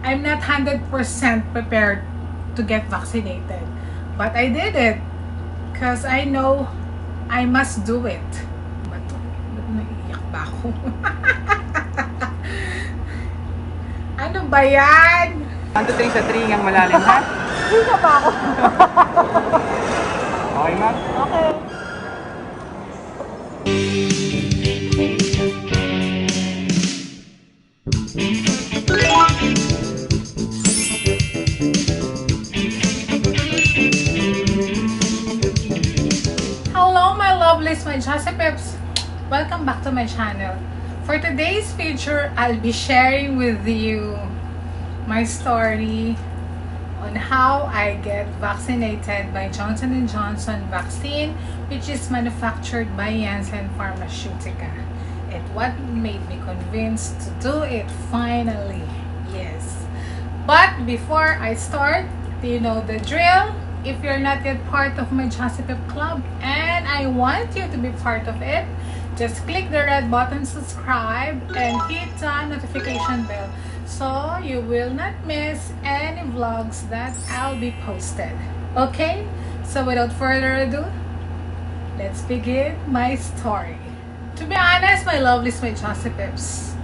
I'm not 100% prepared to get vaccinated. But I did it because I know I must do it. Ba't naiiyak ba ako? Ano ba yan? 1, 2, 3 sa 3 ang malalim ha? Hindi na ba ako? Okay ma'am? Okay. Hello my lovelies, my Jazzy Peeps. Welcome back to my channel. For today's feature, I'll be sharing with you my story on how I get vaccinated by Johnson & Johnson vaccine, which is manufactured by Janssen Pharmaceutica, and what made me convinced to do it finally. Yes. But before I start, you know the drill. If you're not yet part of my Jazzy Pep Club and I want you to be part of it, just click the red button subscribe and hit the notification bell so you will not miss any vlogs that I'll be posted. Okay? So without further ado, let's begin my story. To be honest, my lovelies, my Jazzy Peps,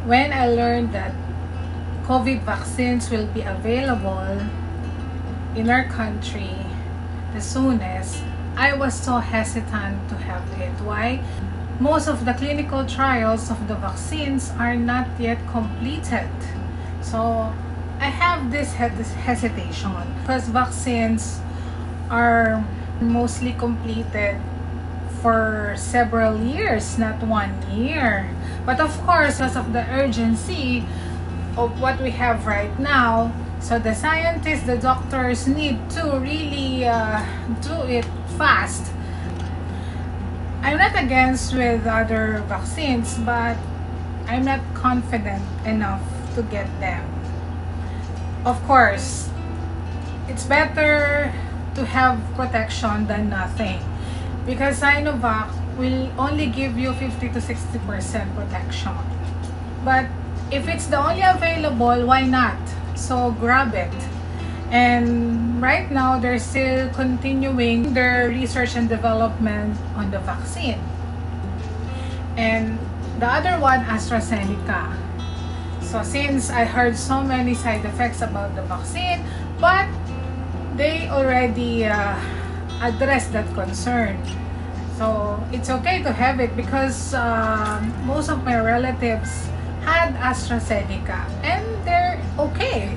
when I learned that COVID vaccines will be available in our country the soonest, I was so hesitant to have it. Why? Most of the clinical trials of the vaccines are not yet completed. So I have this hesitation because vaccines are mostly completed for several years, not 1 year. But of course, because of the urgency of what we have right now, so the scientists, the doctors need to really do it fast. I'm not against with other vaccines, but I'm not confident enough to get them. Of course, it's better to have protection than nothing, because Sinovac will only give you 50 to 60% protection. But if it's the only available, why not? So grab it. And right now they're still continuing their research and development on the vaccine. And the other one, AstraZeneca. So since I heard so many side effects about the vaccine, but they already addressed that concern. So it's okay to have it because most of my relatives had AstraZeneca and they're okay.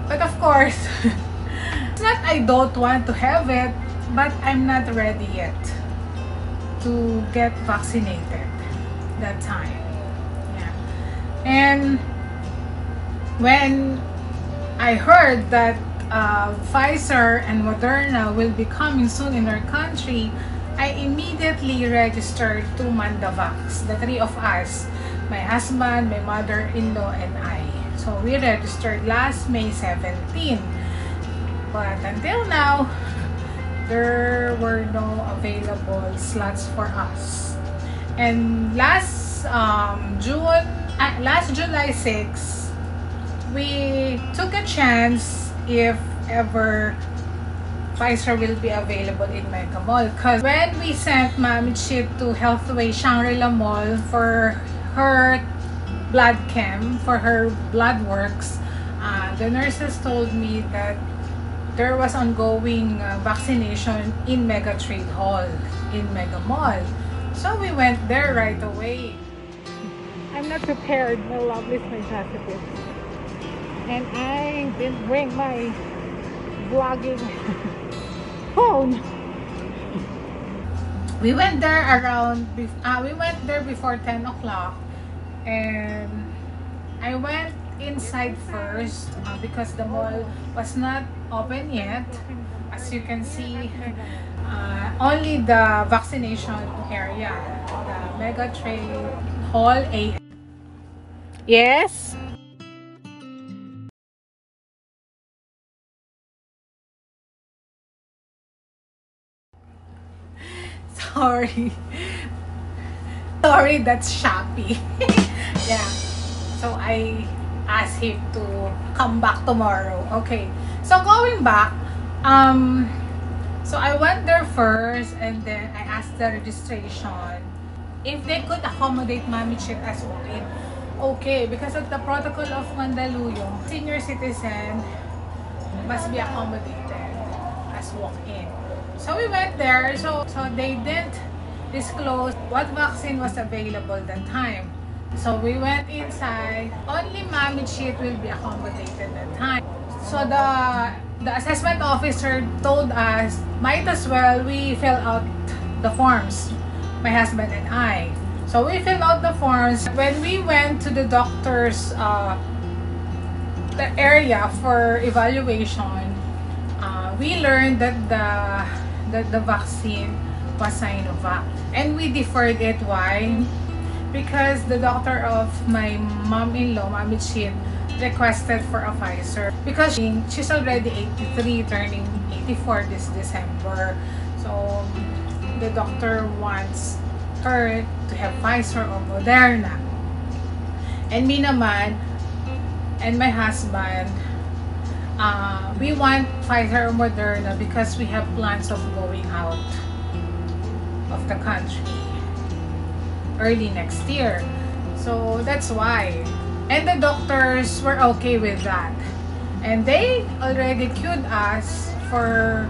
But of course, it's not I don't want to have it, but I'm not ready yet to get vaccinated that time. Yeah. And when I heard that Pfizer and Moderna will be coming soon in our country, I immediately registered to Mandavax, the three of us, my husband, my mother-in-law, and I. So we registered last May 17. But until now, there were no available slots for us. And last July 6, we took a chance if ever Pfizer will be available in Mega Mall. Because when we sent Mami Chit to Healthway Shangri-la Mall for her blood chem, for her blood works, the nurses told me that there was ongoing vaccination in Mega Trade Hall in Mega Mall. So we went there right away. I'm not prepared, my lovelies, my Jazzy Peeps. And I didn't bring my vlogging phone. We went there before 10 o'clock, and I went inside first because the mall was not open yet. As you can see, only the vaccination area, the Mega Trade Hall A. Yes. Sorry. Sorry, that's Shopee. Yeah. So I asked him to come back tomorrow. Okay. So going back, so I went there first and then I asked the registration if they could accommodate Mami Chit as walk-in. Okay, because of the protocol of Mandaluyong, senior citizen must be accommodated as walk-in. So we went there, so they didn't disclose what vaccine was available that time. So we went inside, only Mami Chit will be accommodated that time. So the assessment officer told us, might as well we fill out the forms, my husband and I. So we filled out the forms. When we went to the doctor's the area for evaluation, we learned that the vaccine was Sinovac, and we deferred it. Why? Because the doctor of my mom-in-law, Mami Chit, requested for a Pfizer because she's already 83, turning 84 this December. So the doctor wants her to have Pfizer or Moderna. And me naman, and my husband, we want Pfizer or Moderna because we have plans of going out of the country early next year. So that's why. And the doctors were okay with that. And they already queued us for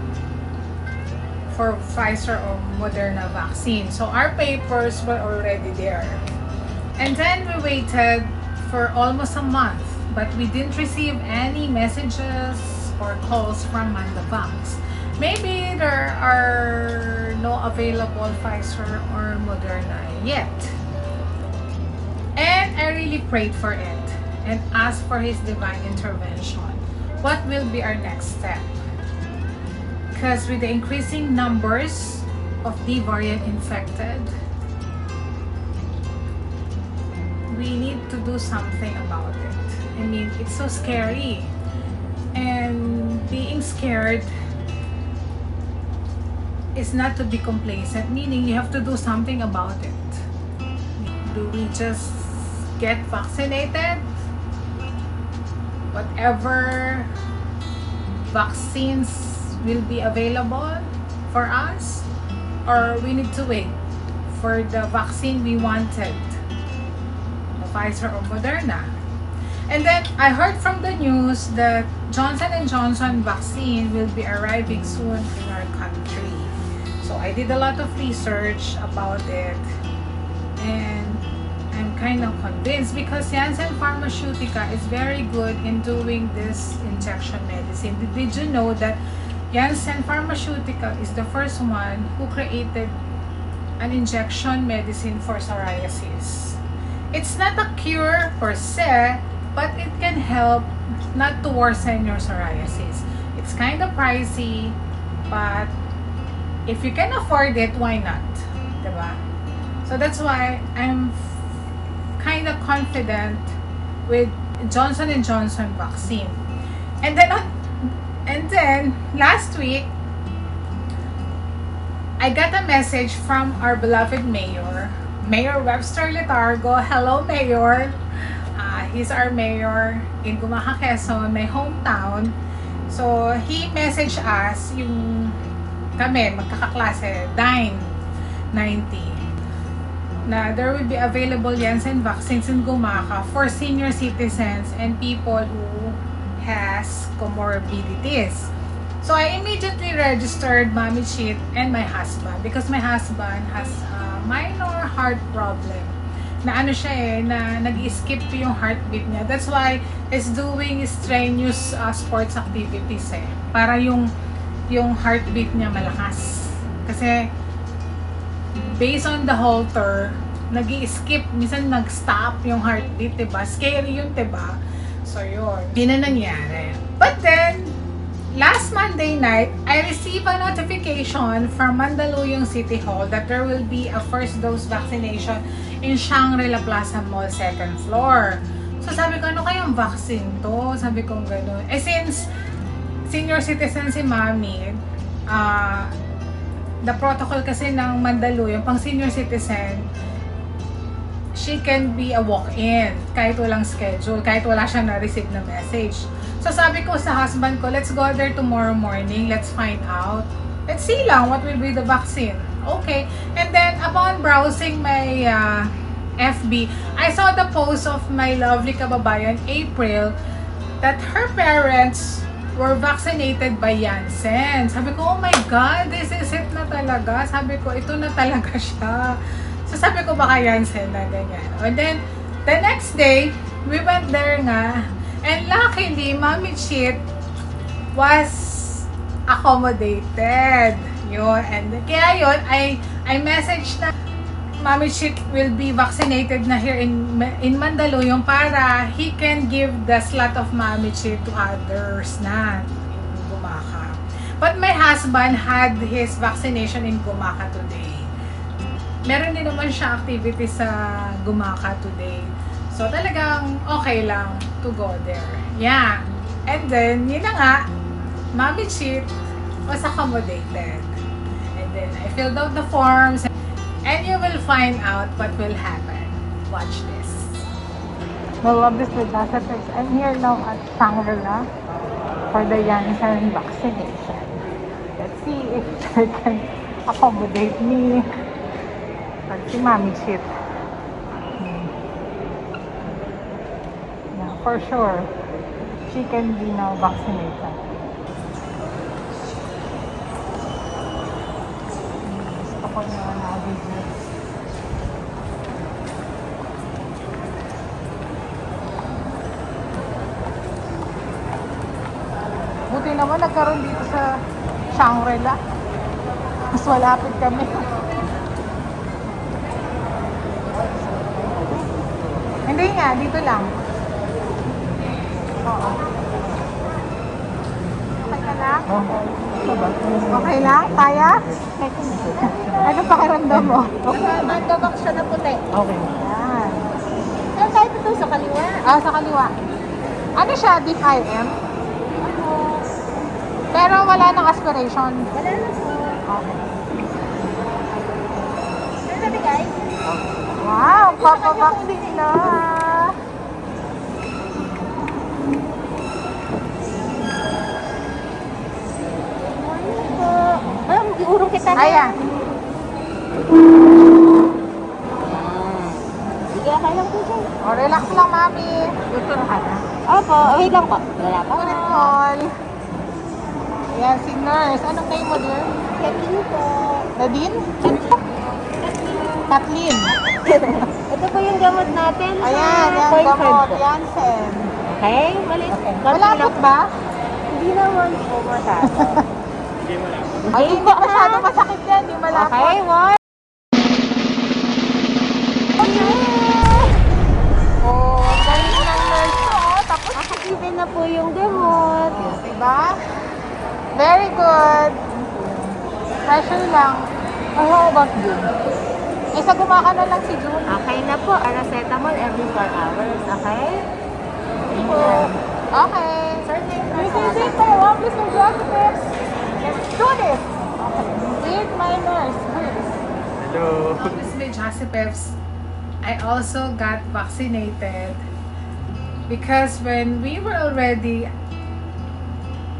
Pfizer or Moderna vaccine. So our papers were already there. And then we waited for almost a month, but we didn't receive any messages or calls from Mandavax. Maybe there are no available Pfizer or Moderna yet. And I really prayed for it and asked for His divine intervention. What will be our next step? Because with the increasing numbers of the variant infected, we need to do something about it. I mean, it's so scary. And being scared is not to be complacent, meaning you have to do something about it. Do we just get vaccinated? Whatever vaccines will be available for us, or we need to wait for the vaccine we wanted, the Pfizer or Moderna. And then I heard from the news that Johnson & Johnson vaccine will be arriving soon in our country. So I did a lot of research about it, and I'm kind of convinced because Janssen Pharmaceutica is very good in doing this injection medicine. Did you know that Janssen Pharmaceutica is the first one who created an injection medicine for psoriasis? It's not a cure per se, but it can help not to worsen your psoriasis. It's kind of pricey, but if you can afford it, why not? Diba? So that's why I'm kind of confident with Johnson & Johnson vaccine. And then last week, I got a message from our beloved Mayor Webster Letargo. Hello, Mayor. He's our mayor in Gumaca, Quezon, my hometown. So he messaged us, kami, magkakaklase, 90, na there will be available Janssen vaccines in Gumaca for senior citizens and people who has comorbidities. So I immediately registered Mami Chit and my husband because my husband has a minor heart problem. Na ano siya na nag-skip yung heartbeat niya. That's why he's doing strenuous sports activities para yung heartbeat niya malakas. Kasi based on the halter, nag-i-skip, minsan nag-stop yung heartbeat, diba? Scary yun, diba? So yun, yun na nangyari. But then, last Monday night, I received a notification from Mandaluyong City Hall that there will be a first dose vaccination in Shangri-la Plaza Mall, 2nd floor. So sabi ko, ano kayang vaccine to? Sabi ko gano'n. Since senior citizen si Mami, the protocol kasi ng Mandaluyong, pang senior citizen, she can be a walk-in kahit walang schedule, kahit wala siyang na-receive na message. So sabi ko sa husband ko, let's go there tomorrow morning, let's find out. Let's see lang what will be the vaccine. Okay. And then upon browsing my FB, I saw the post of my lovely kababayan, April, that her parents were vaccinated by Janssen. Sabi ko, oh my God, this is it na talaga. Sabi ko, ito na talaga siya. So sabi ko, baka Janssen na ganyan. And then, the next day, we went there nga. And luckily, Mommy Cheat was accommodated. Yun. And kaya yun, I messaged na Mommy Cheat will be vaccinated na here in Mandaluyong para he can give the slot of Mommy Cheat to others na in Gumaka. But my husband had his vaccination in Gumaka today. Meron din naman siya activity sa Gumaka today. So talagang okay lang to go there. Yeah. And then, yun na nga, Mommy Cheat was accommodated. And then I filled out the forms. And you will find out what will happen. Watch this. The Lovelies with Jazzy Jaq. I'm here now at Shangri-la for the Janssen vaccination. Let's see if they can accommodate me. Let's see, Mommy Cheat. Yeah, for sure, she can be now vaccinated. Gusto ko na video. Buti naman nagkaroon dito sa Shangri-La. Mas malapit kami. Hindi nga, dito lang. Oo. Okay ka lang? Okay lang? Kaya? Ano pakiramdam mo? Nagdabak siya na puti. Okay. Yan. Saan tayo ito? Sa kaliwa? Ah, sa kaliwa. Ano siya? Deep IM? Pero wala nang aspiration. Wala na po. Okay. Saan natin guys? Wow! Papabaksin na! Morning po. Ma'am, iurong kita na. Ayan. Sige, okay lang po siya. O, relax lang, mami. Gusto ka na. Opo, okay lang po. Wala pa. Ulit call. Ayan, si nurse. Anong name mo, dear? Katlin po. Nadine? Kathleen. Ito po yung gamot natin. Ayan, yan, gamot. Janssen. Okay, mali. Okay. Malapot ba? Hindi naman po masyado. Ay, hindi masyado masakit yan. Hindi malapot. Okay, one. Oh, galing ng nurse ko. Oh. Tapos, Even na po yung gamot. diba? Very good. Pressure lang. Oh, how about you? Eh, sa Gumaka na lang si June. Okay na po. Paracetamol every 4 hours. Okay? Okay. This is it for Lovelies with Jazzy Jaq. Let's do this. Okay. With my nurse. Hello. Lovelies with Jazzy Jaq. I also got vaccinated because when we were already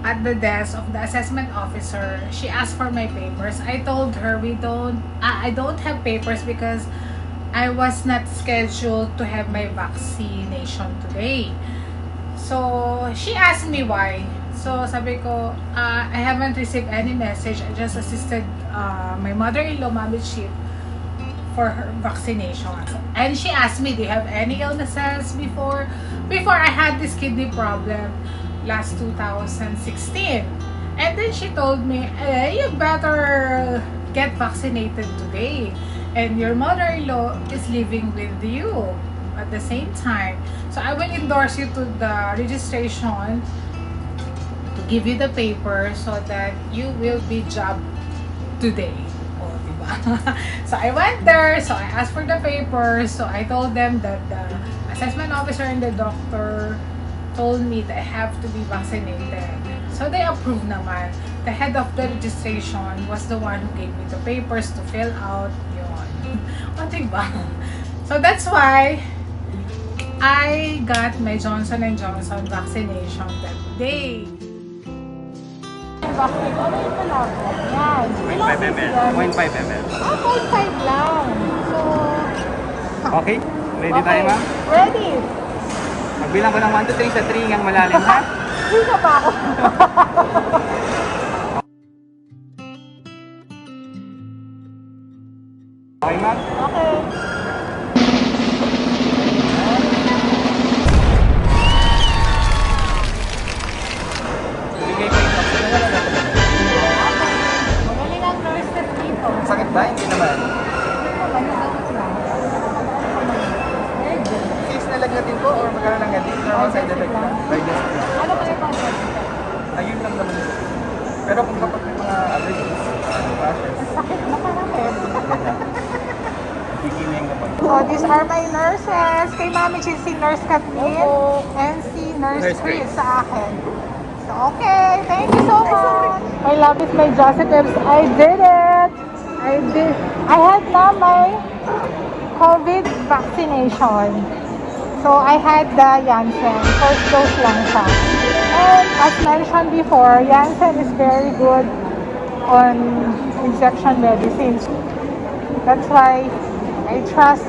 at the desk of the assessment officer, she asked for my papers. I told her I don't have papers because I was not scheduled to have my vaccination today. So she asked me why. So sabi ko, I haven't received any message. I just assisted my mother-in-law, Mommy Cheat, for her vaccination. And she asked me, do you have any illnesses before I had this kidney problem last 2016? And then she told me, you better get vaccinated today, and your mother-in-law is living with you at the same time, so I will endorse you to the registration to give you the paper so that you will be job today. Oh, diba? So I went there, so I asked for the papers. So I told them that the assessment officer and the doctor told me that I have to be vaccinated. So they approved naman. The head of the registration was the one who gave me the papers to fill out. Yun. O, diba? So that's why I got my Johnson & Johnson vaccination that day. Vaccine, ano yung palabo? Yan. 0.5 ml. 0.5 ml. 0.5 lang. So, Okay? Ready tayo, ma'am? Ready. Magbilang ko ng 1 to 3 sa 3 ang malalim, ha? Hindi na pa ako. Okay, ma'am? Okay. Ibigay ko yung vaccine na lang. Magaling ang nurse na dito. Sakit ba? Hindi naman. Case na lagnatin po or magkano lang natin? Normal side effect lang. Digest lang. Ano ba yung concept? Ayun lang naman. Pero kung kapag may mga allergies, rashes, Sakit na parang hindi na yung kapag. So, these are my nurses. Kay Mami Chin, si Nurse Kathleen and si Nurse Nurse Chris Chris. sa akin. So, okay. Thank you so much. My love is my Jazzy Peeps. I did it. I had now my COVID vaccination. So, I had the Janssen. First dose lang siya. And as mentioned before, Janssen is very good on injection medicines. That's why I trust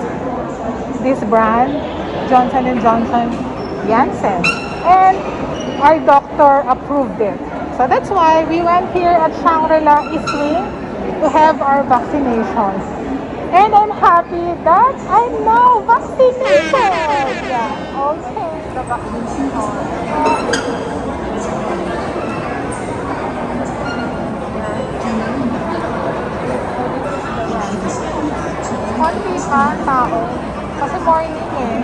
this brand, Johnson & Johnson Janssen. And our doctor approved it. So that's why we went here at Shangri-La East Wing to have our vaccinations. And I'm happy that I'm now vaccinated. Yeah, okay, the vaccination. Konti pa tao. Kasi morning eh.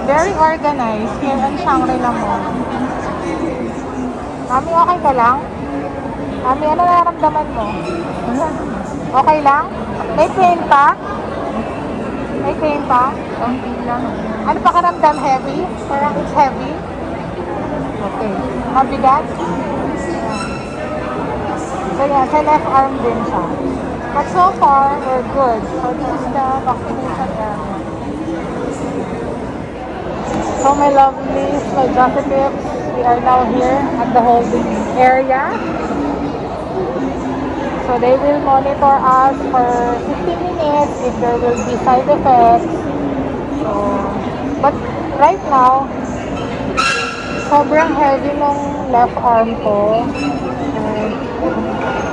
Very organized here in Shangri-La Mall. Mami, okay ka lang? Mami, ano nararamdaman mo? Okay lang? May pain pa? May pain pa? Konti lang. Ano pa karamdam? Heavy? Parang it's heavy? Okay. Mabigat? So yeah, sa left arm din siya. But so far, we're good. So this is the vaccination area. So my lovelies, my Jazzy Peeps, we are now here at the holding area. So they will monitor us for 15 minutes if there will be side effects. So, but right now, sobrang heavy nung left arm ko.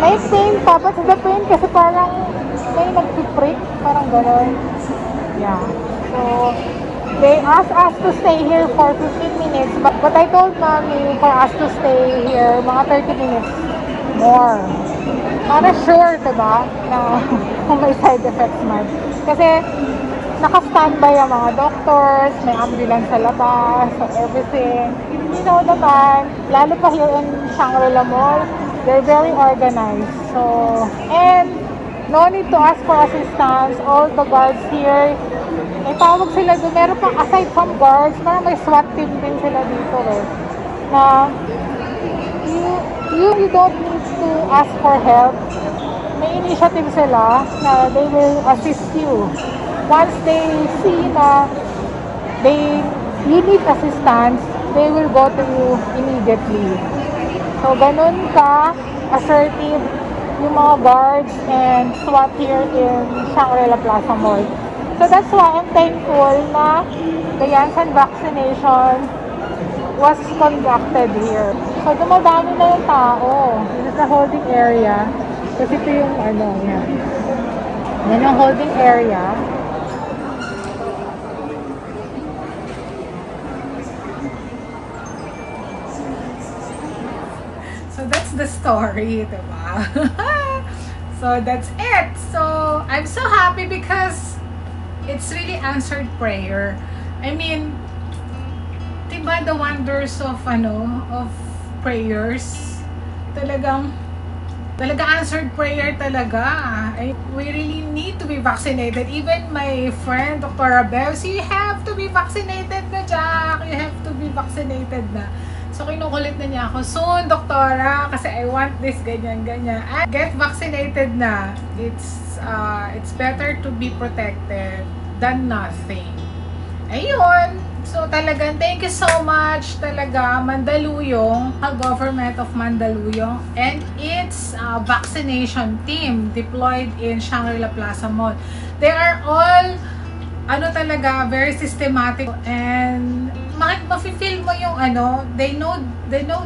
May pain pa, but the pain kasi parang may nagpiprick, parang gano'n. Yeah. So, they asked us to stay here for 15 minutes, but I told Mommy for us to stay here mga 30 minutes more. Para sure, diba, na kung may side effects man. Kasi, naka-standby ang mga doctors, may ambulance sa labas, so everything. You know naman, lalo pa here in Shangri-La Mall, they're very organized. So, and no need to ask for assistance. All the guards here, may tawag sila doon. Meron pang aside from guards, parang may SWAT team din sila dito eh. Na, you don't need to ask for help. May initiative sila na they will assist you. Once they see na you need assistance, they will go to you immediately. So, ganun ka assertive yung mga guards and SWAT here in Shangri-La Plaza Mall. So, that's why I'm thankful na the Janssen vaccination was conducted here. So, dumadami na yung tao. This is the holding area. Kasi ito yung yan. Yan yung holding area. So that's the story, diba? So that's it. So I'm so happy because it's really answered prayer. I mean, diba the wonders of prayers? Talaga answered prayer talaga. We really need to be vaccinated. Even my friend, Dr. Abel, you have to be vaccinated na, Jack. You have to be vaccinated na. So, kinukulit na niya ako, soon, doktora, kasi I want this, ganyan, ganyan. And get vaccinated na. It's better to be protected than nothing. Ayun. So, talagang, thank you so much, talaga, Mandaluyong, government of Mandaluyong, and its vaccination team deployed in Shangri-la Plaza Mall. They are all, talaga, very systematic, and mafe-feel mo yung they know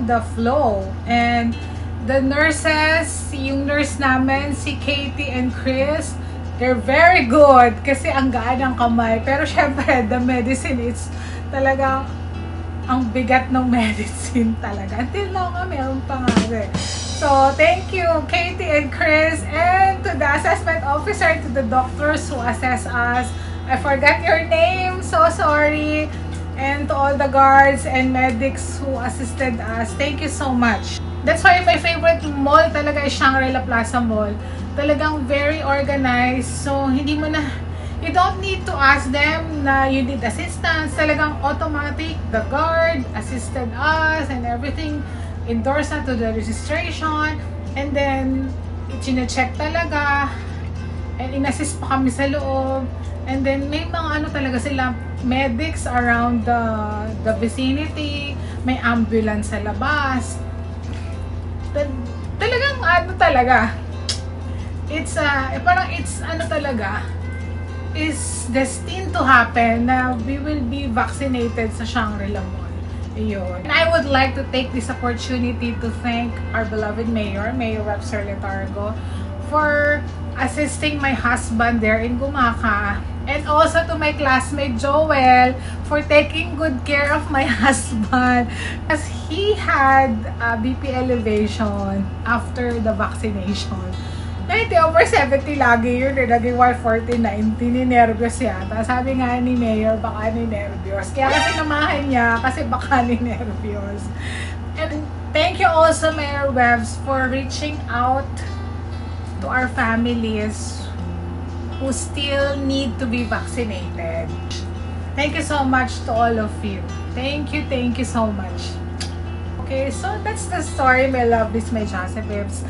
the flow, and the nurses, yung nurse namin, si Katie and Chris, they're very good kasi ang gaan ng kamay. Pero syempre, the medicine, it's talaga ang bigat ng medicine talaga. Until now nga, meron pa nga rin. So, thank you, Katie and Chris, and to the assessment officer, to the doctors who assess us. I forgot your name, so sorry. And to all the guards and medics who assisted us, thank you so much. That's why my favorite mall talaga is Shangri-La Plaza Mall. Talagang very organized. So, you don't need to ask them na you need assistance. Talagang automatic, the guard assisted us and everything. Endorsed na to the registration. And then, chine-check talaga. And inassist pa kami sa loob. And then, may mga talaga sila, medics around the vicinity. May ambulance sa labas. Talagang talaga. It's talaga, is destined to happen na we will be vaccinated sa Shangri-La Mall. Ayun. And I would like to take this opportunity to thank our beloved Mayor Rep. Sir Letargo, for assisting my husband there in Gumaka. And also to my classmate Joel for taking good care of my husband as he had BP elevation after the vaccination. 90/70 lagi yun, naging 140, 90, ninervyos yata. Sabi nga ni Mayor, baka ninervyos. Kaya kasi namahan niya, kasi baka ninervyos. And thank you also, Mayor Webs, for reaching out to our families who still need to be vaccinated. Thank you so much to all of you. Thank you so much. Okay, so that's the story, my lovelies, my Jazzy Babes.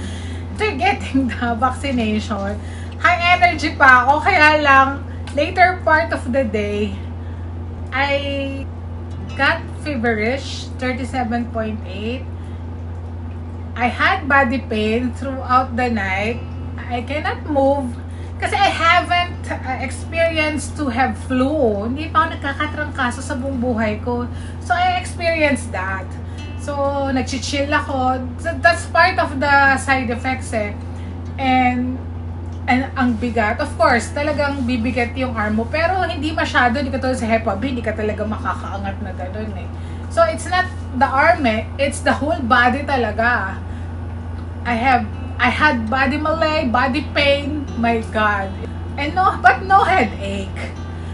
After getting the vaccination, high energy pa ako, kaya lang, later part of the day, I got feverish, 37.8. I had body pain throughout the night. I cannot move kasi I haven't experienced to have flu. Hindi pa ako nagkakatrangkaso sa buong buhay ko. So, I experienced that. So, nag-chill ako. That's part of the side effects eh. And ang bigat. Of course, talagang bibigat yung arm mo. Pero hindi masyado. Hindi ka tulad sa Hepa B. Hindi ka talaga makakaangat na gano'n eh. So, it's not the arm eh. It's the whole body talaga. I had body malaise, body pain. My God. And no headache.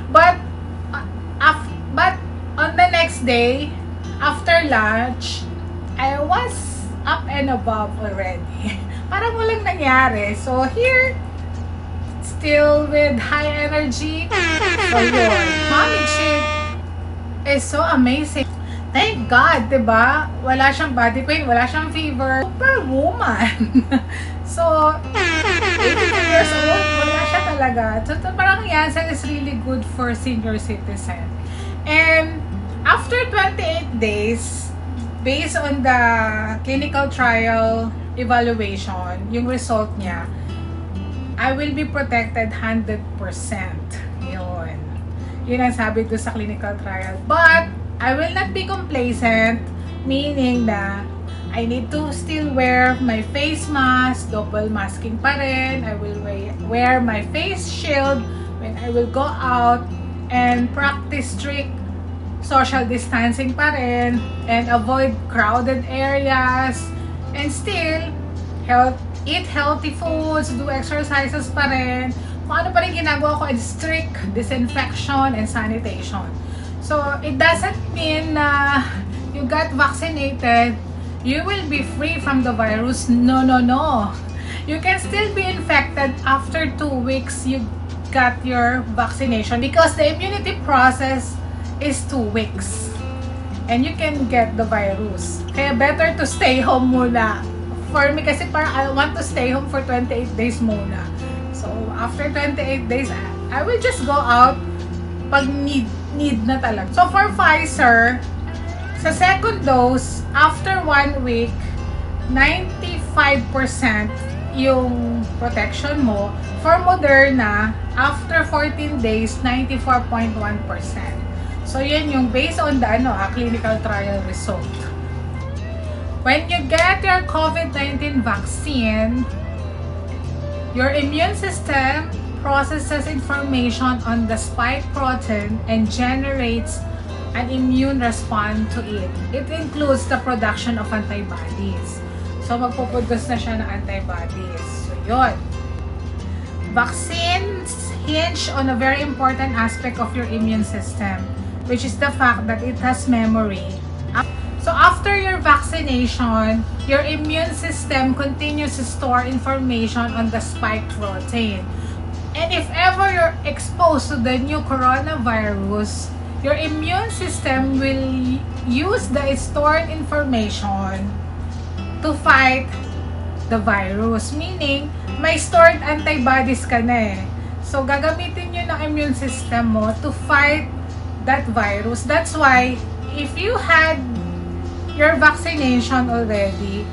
But on the next day, after lunch, I was up and above already. Parang walang nangyari. So here, still with high energy. So yun, Mommy Chick is so amazing. Thank God, diba? Wala siyang body pain, wala siyang fever. Super woman. So, 82 years old, wala siya talaga. So, parang Janssen is really good for senior citizen. And after 28 days, based on the clinical trial evaluation, yung result niya, I will be protected 100%. Yun. Yun ang sabi ko sa clinical trial. But, I will not be complacent, meaning na I need to still wear my face mask, double masking pa rin. I will wear my face shield when I will go out and practice strict social distancing pa rin and avoid crowded areas and still eat healthy foods, do exercises pa rin. Kung ano pa rin ginagawa ko, strict disinfection and sanitation. So, it doesn't mean na you got vaccinated, you will be free from the virus. No. You can still be infected after 2 weeks you got your vaccination because the immunity process is 2 weeks. and you can get the virus. Kaya better to stay home muna. For me kasi parang I want to stay home for 28 days muna. So after 28 days, I will just go out pag need na talaga. So for Pfizer, sa second dose, after 1 week, 95% yung protection mo. For Moderna, after 14 days, 94.1%. So yan yung based on the clinical trial result. When you get your COVID-19 vaccine, your immune system processes information on the spike protein and generates an immune response to it. It includes the production of antibodies. So, magpuproduce na siya ng antibodies. So, yun. Vaccines hinge on a very important aspect of your immune system, which is the fact that it has memory. So, after your vaccination, your immune system continues to store information on the spike protein. And if ever you're exposed to the new coronavirus, your immune system will use the stored information to fight the virus. Meaning, may stored antibodies ka na eh. So, gagamitin yun ng immune system mo to fight that virus. That's why, if you had your vaccination already,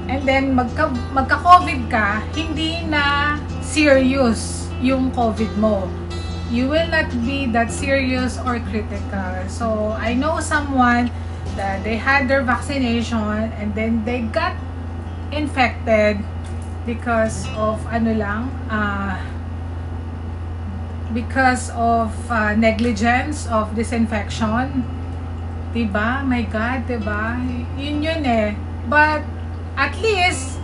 and then magka-COVID ka, hindi na serious yung COVID mo. You will not be that serious or critical. So, I know someone that they had their vaccination and then they got infected because of negligence of disinfection. Diba? My God, diba? Yun eh. But, at least,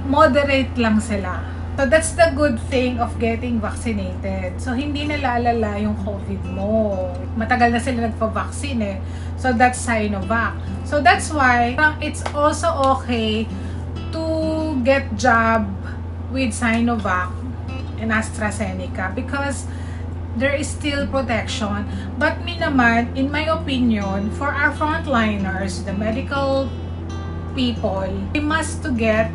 moderate lang sila. So, that's the good thing of getting vaccinated. So, hindi nalalala yung COVID mo. Matagal na sila nagpa-vaccine eh. So, that's Sinovac. So, that's why, it's also okay to get jab with Sinovac and AstraZeneca because there is still protection. But me naman, in my opinion, for our frontliners, the medical people, we must to get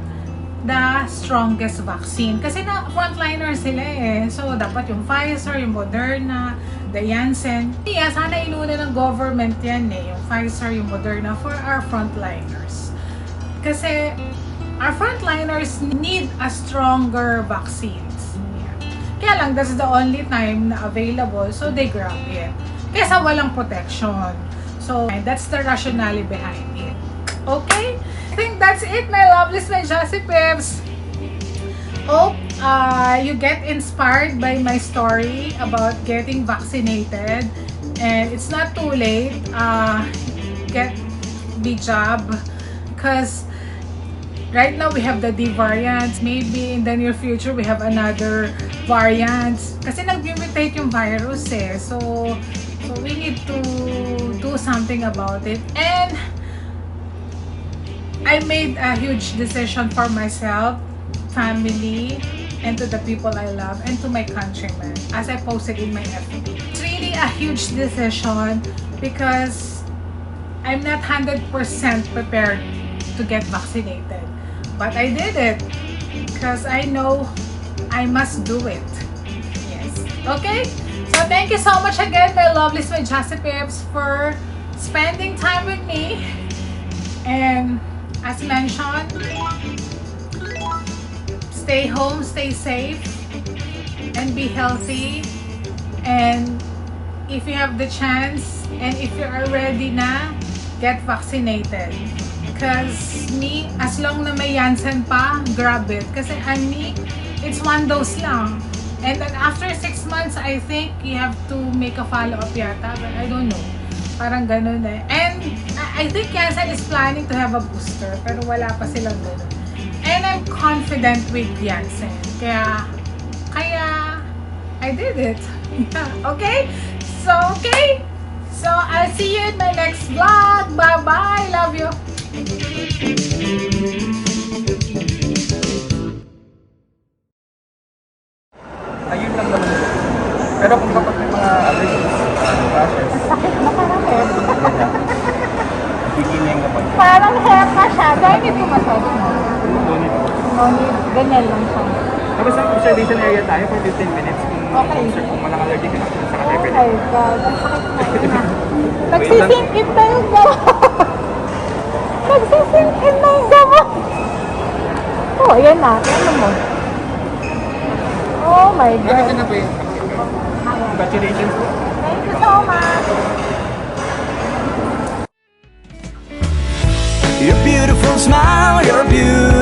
the strongest vaccine. Kasi na frontliner sila eh. So, dapat yung Pfizer, yung Moderna, the Janssen. Yeah, sana inuna ng government yan eh. Yung Pfizer, yung Moderna for our frontliners. Kasi our frontliners need a stronger vaccines. Kaya lang, that's the only time na available, so they grab it. Kesa walang protection. So, that's the rationale behind it. Okay? I think that's it, my lovelies, my Jazzy Peeps. Hope you get inspired by my story about getting vaccinated. And it's not too late. Get the jab. Because right now, we have the D variants. Maybe in the near future, we have another variants. Kasi nag-mutate yung virus eh. So we need to do something about it. And I made a huge decision for myself, family, and to the people I love, and to my countrymen, as I posted in my FB. It's really a huge decision because I'm not 100% prepared to get vaccinated. But I did it because I know I must do it. Yes. Okay? So thank you so much again, my lovelies, my Jazzy Peeps, for spending time with me. And as mentioned, stay home, stay safe, and be healthy. And if you have the chance, and if you are ready na, get vaccinated. Because me, as long na may Janssen pa, grab it. Kasi me, it's 1 dose lang. And then after 6 months, I think you have to make a follow-up yata. But I don't know. Parang ganun eh. And I think Janssen is planning to have a booster. Pero wala pa silang ganun. And I'm confident with Janssen. Kaya I did it. Okay? So, okay? So, I'll see you in my next vlog. Bye-bye. Love you. Ayun lang naman. Pero kung kapag may mga allergies, rashes, Sakit na parang Parang hepa siya. Do I need to massage mo? No need. No need. Ganyan lang siya. Tapos ang observation area tayo for 15 minutes Okay. kung walang allergy ka na sa Oh katay my God. Ang sakit na na. Nagsisingkit na yung gamot. Nagsisingkit na yung gamot. Oh, ayan na. Ano mo? Oh my God. Nakita na po yun. Congratulations po. Thank you so much. Your beautiful smile, your beauty.